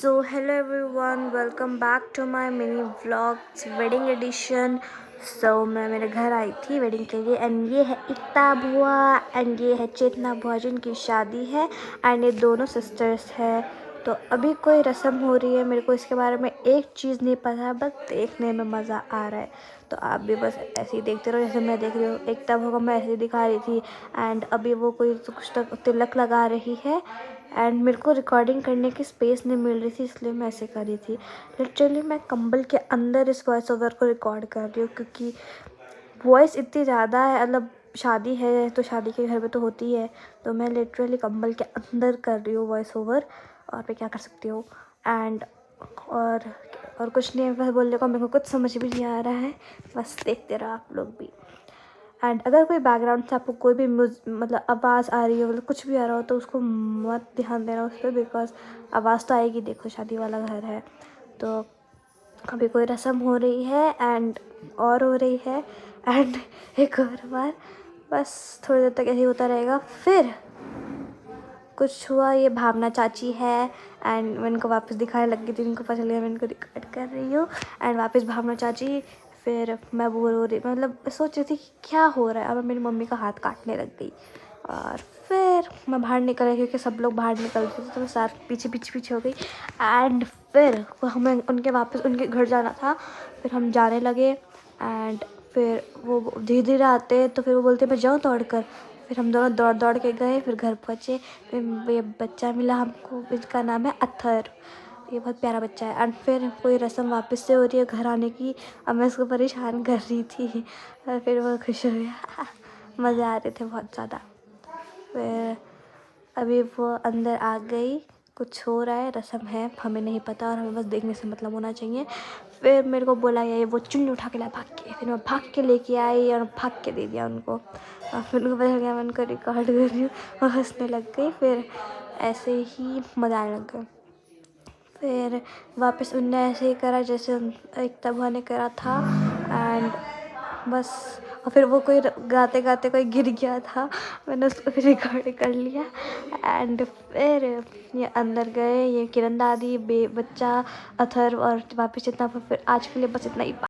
So hello everyone, welcome back to my mini vlogs wedding edition. मैं मेरे घर आई थी वेडिंग के लिए एंड ये है एकता बुआ एंड ये है चेतना बुआ जिनकी शादी है एंड ये दोनों सिस्टर्स है। तो अभी कोई रस्म हो रही है, मेरे को इसके बारे में एक चीज़ नहीं पता है, बस देखने में मज़ा आ रहा है। तो आप भी बस ऐसे ही देखते रहो जैसे मैं देख रही हूँ। एकता बुआ को मैं ऐसे ही दिखा रही थी एंड अभी वो कोई कुछ तिलक लगा रही है एंड मेरे को रिकॉर्डिंग करने की स्पेस नहीं मिल रही थी, इसलिए मैं ऐसे कर रही थी। लिटरली मैं कंबल के अंदर इस वॉइस ओवर को रिकॉर्ड कर रही हूँ क्योंकि वॉइस इतनी ज़्यादा है, मतलब शादी है तो शादी के घर में तो होती है, तो मैं लिटरली कंबल के अंदर कर रही हूँ वॉइस ओवर। और मैं क्या कर सकती हूँ एंड और और कुछ नहीं है, बस बोलने को मेरे को कुछ समझ भी नहीं आ रहा है। बस देखते रहो आप लोग भी। एंड अगर कोई बैकग्राउंड से आपको कोई भी मतलब आवाज़ आ रही हो, मतलब कुछ भी आ रहा हो, तो उसको मत ध्यान देना उस पर, बिकॉज आवाज़ तो आएगी। देखो शादी वाला घर है, तो अभी कोई रस्म हो रही है एंड और हो रही है एंड एक और बार, बस थोड़ी देर तक ऐसे ही होता रहेगा। फिर कुछ हुआ, ये भावना चाची है एंड मैं इनको वापस दिखाने लग गई थी, इनको पता चल गया मैं इनको रिकॉर्ड कर रही हूँ एंड वापस भावना चाची। फिर मैं बोर हो रही, मतलब सोच रही थी कि क्या हो रहा है। अब मैं मेरी मम्मी का हाथ काटने लग गई और फिर मैं बाहर निकल गई क्योंकि सब लोग बाहर निकल गए थे, तो मैं साथ पीछे पीछे पीछे हो गई एंड फिर हमें उनके वापस उनके घर जाना था। फिर हम जाने लगे एंड फिर वो धीरे धीरे आते, तो फिर वो बोलते मैं जाऊँ दौड़ कर। फिर हम दोनों दौड़ दौड़ के गए, फिर घर पहुँचे। फिर ये बच्चा मिला हमको, इसका नाम है अत्थर, ये बहुत प्यारा बच्चा है। एंड फिर कोई रस्म वापस से हो रही है घर आने की, अब मैं उसको परेशान कर रही थी और फिर वो खुश हो गया मज़े आ रहे थे बहुत ज़्यादा। फिर अभी वो अंदर आ गई, कुछ हो रहा है, रस्म है, हमें नहीं पता और हमें बस देखने से मतलब होना चाहिए। फिर मेरे को बोला ये वो चुन्नी उठा के ला भाग के, फिर मैं भाग के लेके आई और भाग के दे दिया उनको और फिर उनको पता गया मैं उनको रिकॉर्ड कर रही हूँ और हंसने लग गई। फिर ऐसे ही मज़ा आने लग गया। फिर वापस उनने ऐसे ही करा जैसे एकता बुआ ने करा था एंड बस। और फिर वो कोई गाते गाते कोई गिर गया था, मैंने उसको फिर रिकॉर्ड कर लिया एंड फिर ये अंदर गए, ये किरण दादी बच्चा अथर्व और वापस इतना। फिर आज के लिए बस इतना ही।